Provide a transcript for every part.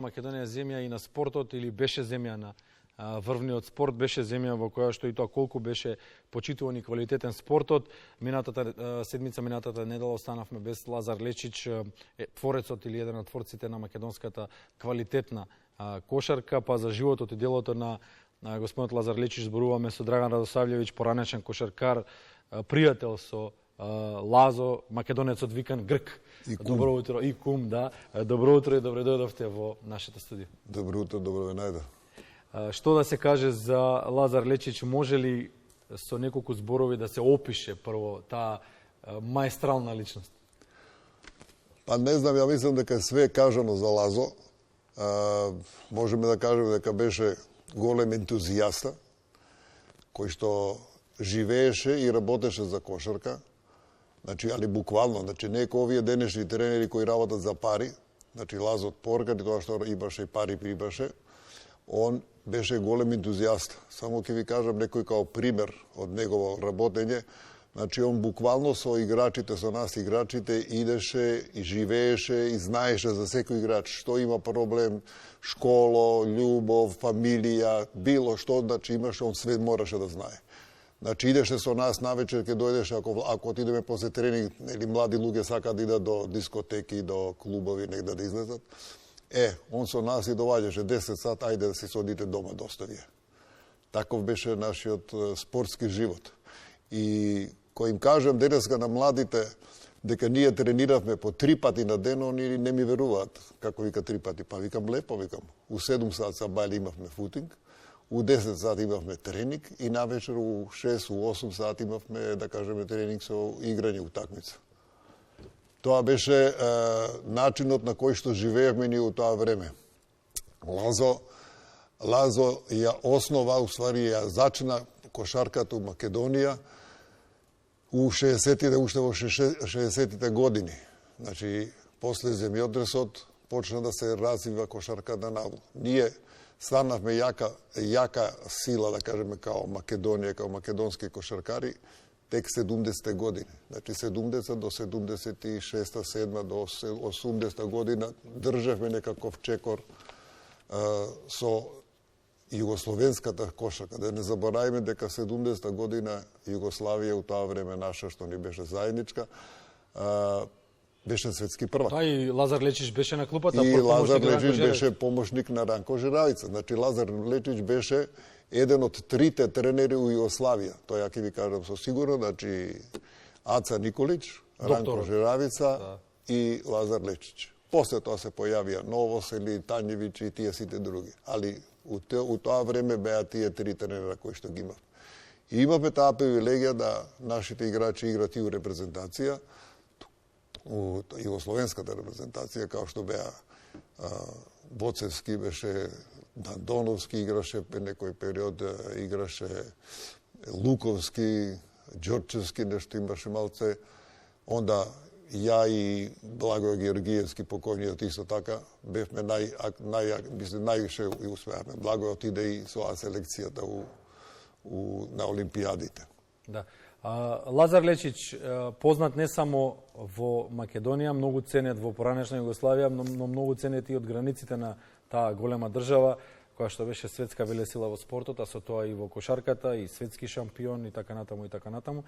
Македонија земја и на спортот, или беше земја на врвниот спорт, беше земја во која што и тоа колку беше почитуван и квалитетен спортот. Минатата седмица, минатата недела останавме без Лазар Лечич, творецот или еден од творците на македонската квалитетна кошарка, па за животот и делото на господинот Лазар Лечич зборуваме со Драган Радосављевиќ, поранешен кошаркар, пријател со Лазо, македонецот викан Грк. Добро утро и кум, да. Добро утро и добре дојдовте во нашето студио. Добро утро, добро ве најдов. Што да се каже за Лазар Лечич? Може ли со неколку зборови да се опише прво таа маестрална личност? Па не знам, ја мислам дека све е кажано за Лазо. Можеме да кажеме дека беше голем ентузијаста, кој што живееше и работеше за кошарка. Значи, али буквално, значи не како овие денешни тренери кои работат за пари. Значи Лазо од порка, тоа што имаше и пари прибаше. Он беше голем ентузијаст. Само ќе ви кажам некој као пример од негово работење. Значи, он буквално со играчите, со нас играчите, идеше и живееше и знаеше за секој играч што има проблем, школо, љубов, фамилија, било што, значи имаше, он све мораше да знае. Значи, идеше со нас навечер, ке дојдеше, ако отидеме после тренинг, или млади луѓе сакаат да идат до дискотеки, до клубови, негде да излезат. Он со нас и доваѓаше 10 сат, ајде да си одите дома доста вие. Таков беше нашиот спортски живот. И кој им кажам денеска на младите дека ние трениравме по 3 пати на ден, они не ми веруваат. Како вика 3 пати? Па викам лепо, викам. У 7 сат са бајле имавме футинг, у 10 сат имавме тренинг и навечер у 6, у 8 сат имавме, да кажеме, тренинг со играње утакмица. Тоа беше начинот на кој што живеевме ние у тоа време. Лазо ја основа, уствари ја зачна кошарката у Македонија у 60-тите, уште во 60-тите години. Значи, после земјотресот почна да се развива кошарката на ние станавме јака сила, да кажеме, као Македонија, као македонски кошаркари, тек 70-те години. Значи 70 до 76-та, 7 до 80-та година државме некаков чекор со југословенската кошарка. Да не забораваме дека 70-та година Југославија у тоа време наша, што ни беше заедничка, беше светски првак. Та и Лазар Лечич беше на клупата. И Лазар Лечич беше помошник на Ранко Жиравица. Значи Лазар Лечич беше еден од 3 тренери у Југославија. Тоа ќе ви кажам со сигурно, значи Аца Николич, Ранко Жиравица и Лазар Лечич. После тоа се појавија Новосели, Тањевиќ и тие сите други. Али у тоа време беа тие 3 тренера кои што ги имав. И имавме таа привилегија да нашите играчи играт и у репрезентација, у југословенската репрезентација, као што беа Боцевски, беше Дандоновски, играше некој период, играше Луковски, Ѓорчевски, нешто имаше малце. Онда ја и Благој Георгиевски, покојниот исто така, бевме највише и успеавме. Благој отиде и со селекцијата на Олимпијадите. Да. Лазар Лечич, познат не само во Македонија, многу ценет во поранешна Југославија, но многу ценет и од границите на таа голема држава, која што беше светска велесила во спортот, а со тоа и во кошарката, и светски шампион, и така натаму, и така натаму.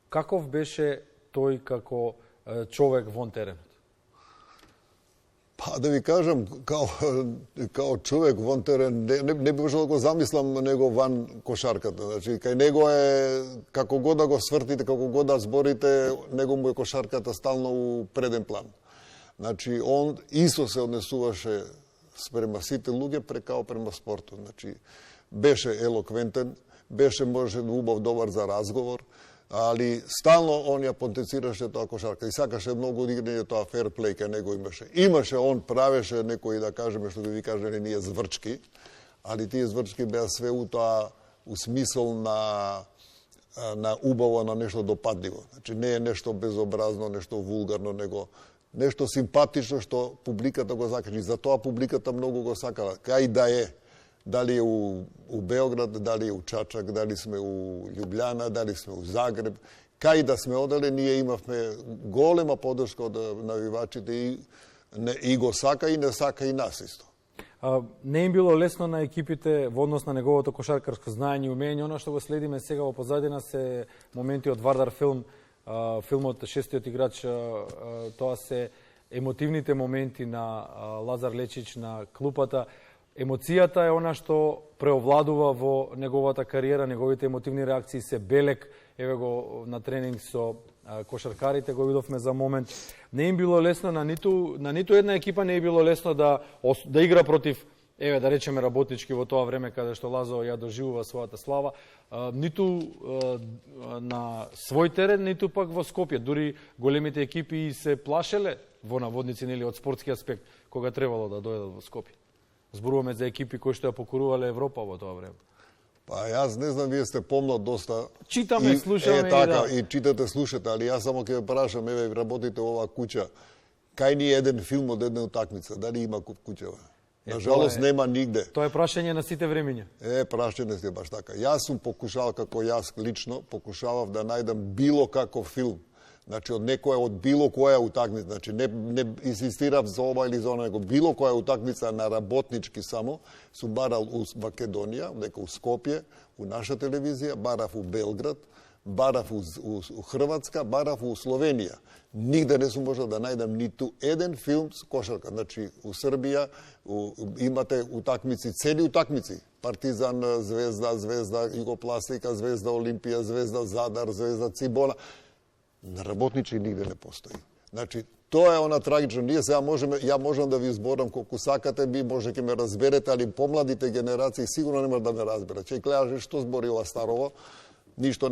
Каков беше тој како човек вон теренот? Па да ви кажам, као човек вон терен, не би можел да го замислам него ван кошарката. Значи, кај него е, како год да го свртите, како год да зборите, него му е кошарката стално у преден план. Значи, он исто се однесуваше спрема сите луѓе као према спортот. Значи, беше елоквентен, беше можен убав добар за разговор, али стално он ја потенцираше тоа кошарка и сакаше многу играње, тоа ферплей кај него имаше. Он правеше некои, да кажеме, што ви кажеме ние, зврчки, али тие зврчки беа све у тоа, у смисол на убаво, на нешто допадливо. Значи не е нешто безобразно, нешто вулгарно, него нешто симпатично што публиката го сакаше. За тоа публиката многу го сакала. Кај да е, дали е у Београд, дали е у Чачак, дали сме у Љубљана, дали сме у Загреб, кај да сме оделе, ние имавме голема поддршка од навивачите и И го сака и не сака и нас исто. Не им било лесно на екипите во однос на неговото кошаркарско знаење и умење. Она што го следиме сега во позадина се моменти од Вардар филм, филмот Шестиот играч, тоа се емотивните моменти на Лазар Лечич на клупата. Емоцијата е она што преовладува во неговата кариера, неговите емотивни реакции се белек. Еве го на тренинг со кошаркарите го видовме за момент. Не им било лесно на ниту една екипа, не е било лесно да игра против, еве да речеме, работнички во тоа време каде што Лазо ја доживува својата слава, ниту на свој терен, ниту пак во Скопје. Дури големите екипи се плашеле во наводници, нели, од спортски аспект кога требало да дојдат во Скопје. Зборуваме за екипи кои што ја покорувале Европа во тоа време. Па јас не знам, вие сте помнат доста. Читаме, слушаме и читате, слушате, али јас само ќе ве прашам, еве работите во оваа куќа. Кај ни еден филм од една утакмица, дали има куќава? Нажалост нема нигде. Тоа е прашање на сите времиња. Прашање сте баш така. Јас сум покушавал, како јас лично, покушавав да најдам било каков филм. Значи од некоја, од било која утакмица, значи не инсистирав за ова или за она, него било која утакмица на работнички само, сум барал у Македонија, дека у Скопје, у наша телевизија, барав у Белград, барав у Хрватска, барав у Словенија. Нигде не сум можел да најдам ниту еден филм с кошарка. Значи у Србија имате утакмици, цели утакмици. Партизан, Звезда, Югопластика, Звезда, Олимпија, Звезда, Задар, Звезда, Цибона. На работничи нигде не постои. Значи, тоа е она трагично. Ние сега ја можам да ви изборам колку сакате, ви може ќе ме разберете, али помладите генерации сигурно не може да ме разберат. Ќе кажат што збори ова старово, ништо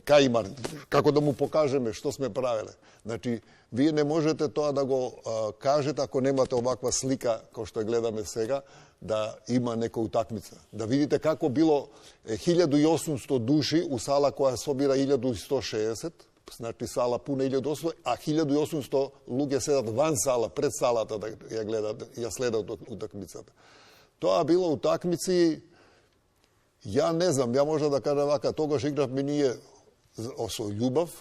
кај има, како да му покажеме што сме правеле. Значи, вие не можете тоа да го кажете ако немате оваква слика кој што гледаме сега, да има некоја утакмица. Да видите како било 1800 души у сала која собира 1160, значи сала пуна 1800, а 1800 луѓе седат ван сала, пред салата да ја гледат, ја следат утакмицата. Тоа било утакмици, ја не знам, ја можам да кажам вака, тогаш игравме ние со љубов.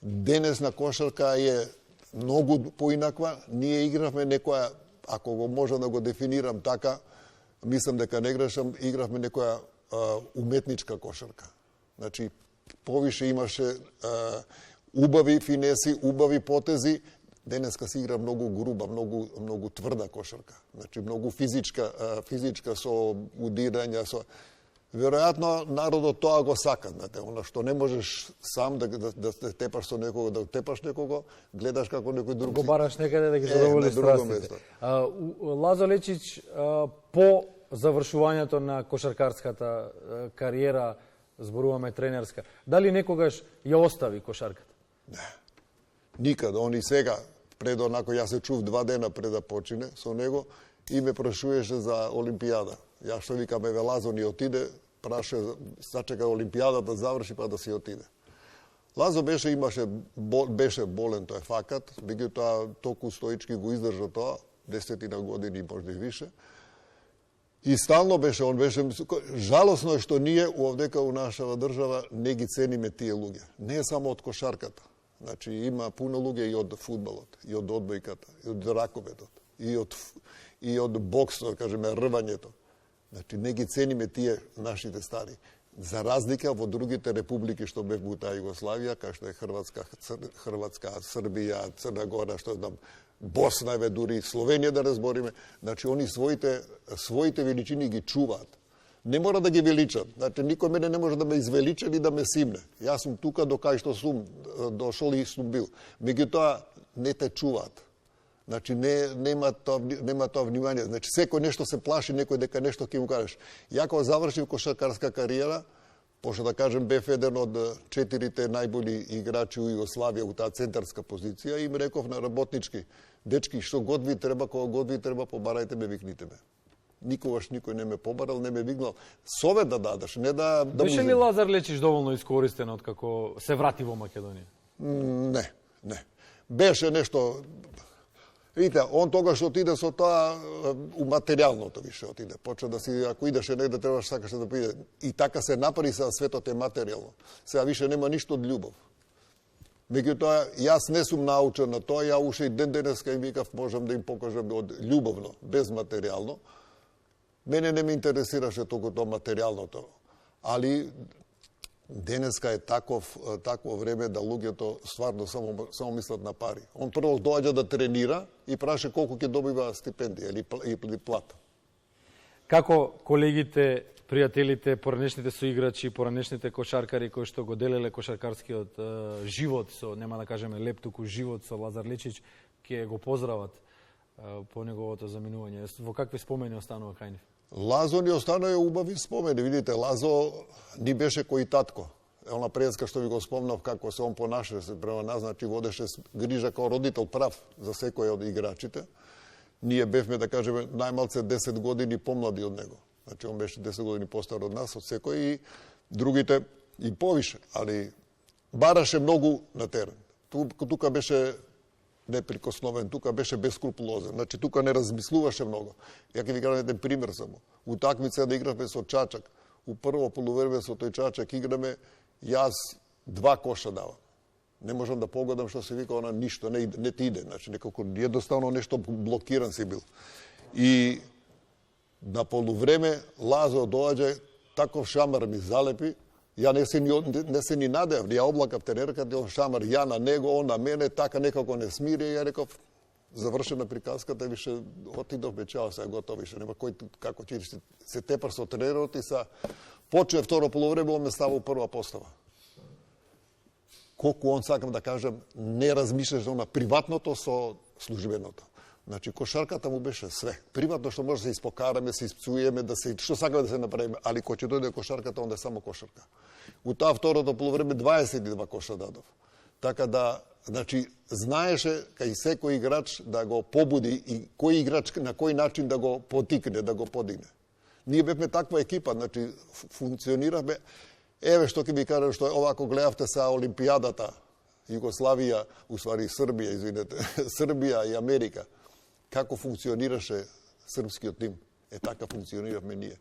Денес на кошарка е многу поинаква, ние игравме некоја, ако го можам да го дефинирам така, мислам дека не грешам, игравме некоја уметничка кошарка. Значи, повише имаше убави финеси, убави потези. Денеска се игра многу груба, многу тврда кошарка. Значи, многу физичка со удирања, со... Веројатно народот тоа го сака, знаете, она што не можеш сам да тепаш со некого, да тепаш некого, гледаш како некој друг го бараш некаде да ги задоволи страстите. Лазо Лечич, по завршувањето на кошаркарската кариера, зборуваме тренерска, дали некогаш ја остави кошарката? Не. Никада. Он и сега, пред онако, јас се чув 2 дена пред да почине со него и ме прашуваше за Олимпијада. Ја што викам, еве Лазо ни отиде, сачека Олимпијада да заврши па да си отиде. Лазо беше болен, тоа е факат, меѓутоа толку стоички го издржа тоа, 10 години, може и више. И стално беше, жалосно е што ние овдека у нашава држава не ги цениме тие луѓе. Не е само од кошарката. Значи има пуно луѓе и од фудбалот, и од одбојката, и од раковетот, и од боксот, кажеме, рвањето. Значи, не ги цениме тие нашите стари. За разлика во другите републики што бе во таа Југославија, кај што е Хрватска, Србија, Црна Гора, што знам, Босна, еве дури Словенија да разбориме, значи они своите величини ги чуваат. Не мора да ги величат. Значи, никој мене не може да ме извелича или да ме симне. Јас сум тука до кај што сум дошол и сум бил. Меѓутоа, не те чуваат. Значи, нема тоа внимание. Значи, секој нешто се плаши, некој дека нешто ќе му кажеш. Ја кога завршив кошаркарска кариера, пошто да кажем, бев еден од 4 најболи играчи у Југославија у таа центарска позиција и им реков на работнички, дечки, што год ви треба, кога год ви треба, побарајте ме, викните ме. Никогаш никој не ме побарал, не ме викнал. Совет да дадеш, не да... Беше ли Лазар Лечич доволно искористен од како се врати во Македонија? Не. Беше нешто... Видите, он тогаш отиде со тоа у материјалното више отиде. Почна да си, ако идеше негде, требаш сакаше да приде. И така се направи, сега светот е материјално. Сега више нема ништо од љубов. Меѓутоа, јас не сум научен на тоа, ја уште и ден денеска им викав, можам да им покажам од љубовно, без материјално. Мене не ме интересираше толку тоа материјалното, али денеска е такво време да луѓето стварно само мислат на пари. Он прво доаѓа да тренира и праша колку ќе добива стипендија или плата. Како колегите, пријателите, поранешните соиграчи, поранешните кошаркари кои што го делеле кошаркарскиот живот со, нема да кажеме леп, туку живот со Лазар Лечич, ќе го поздрават по неговото заминување? Во какви спомени останува кај нив? Лазо ни останаа убави спомени. Видите, Лазо ни беше кој татко. Она преска што ви го спомнав како се он понашаше према нас, значи водеше грижа како родител прав за секој од играчите. Ние бевме, да кажеме, најмалце 10 години помлади од него. Значи, он беше 10 години постар од нас, од секој, и другите и повише, али бараше многу на терен. Тука беше неприкосновен, тука беше бескрупулозен. Значи, тука не размислуваше многу. Ја ќе ви кажам еден пример само. Утакмица да игравме со Чачак. У прво полувреме со тој Чачак играме, јас 2 коша давам. Не можам да погодам што се вика, она ништо, не ти иде. Значи, некако едноставно нешто блокиран си бил. И на полувреме Лазо доаѓа, таков шамар ми залепи, ја не се ни надев, ја облакав тренерката, он шамар, ја на него, он на мене, така некако не смири, ја реков, завршена приказката, више отидовме, чао, сега готово, више нема кој, како ќе се тепар со тренерот и са почне второ полувреме, он ме става у прва постава. Колку он, сакам да кажам, не размишляше на приватното со службеното. Значи, кошарката му беше све. Приватно што може да се испокараме, се испцуеме, да се, што сакаме да се направиме, али кој ќе дојде кошарката, онда е само кошарка. У таа второто полувреме 22 коша дадов. Така да, значи, знаеше кај секој играч да го побуди и кој играч на кој начин да го потикне, да го подигне. Ние бевме таква екипа, значи, функционираме. Еве што ќе ви кажам, што овако гледавте са Олимпијадата, Југославија, уствари Србија, извинете, Србија и Америка. Како функционираше српскиот тим? Така функциониравме ние.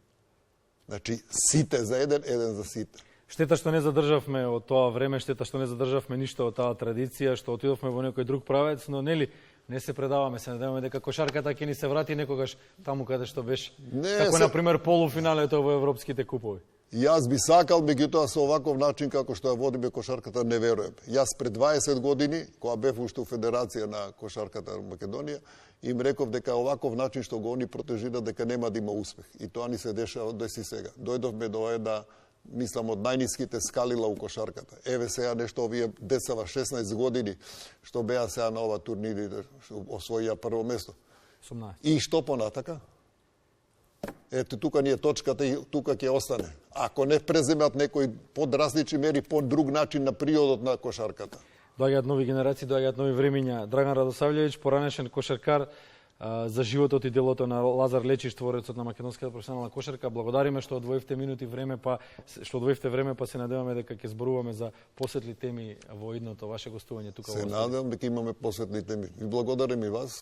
Значи, сите за еден, еден за сите. Штета што не задржавме од тоа време, штета што не задржавме ништо од таа традиција, што отидовме во некој друг правец, но нели, не се предаваме, се надеваме дека кошарката ќе ни се врати некогаш таму каде што беше. Како, например, полуфиналето во европските купови. Јас би сакал, меѓутоа со оваков начин како што ја водиме кошарката, не верувам. Јас пред 20 години, кога бев уште у Федерација на кошарката на Македонија, им реков дека оваков начин што го они протежира дека нема да има успех. И тоа ни се дешава деси сега. Дојдовме до една, мислам, од најниските скалила у кошарката. Еве сега нешто овие децава 16 години што беа сега на ова турнири, освоија прво место. И што понатака? Ето, тука ни е точката и тука ќе остане. Ако не преземат некои подразлични мери, по друг начин на приодот на кошарката. Доаѓаат нови генерации, доаѓаат нови времиња. Драган Радосављевиќ, поранешен кошаркар, за животот и делото на Лазар Лечич, творецот на македонската професионална кошарка. Благодариме што одвоивте минути време, па се надеваме дека ќе зборуваме за посветли теми во идното ваше гостување тука во Се надевам дека имаме посветли теми. Ви благодарам и вас.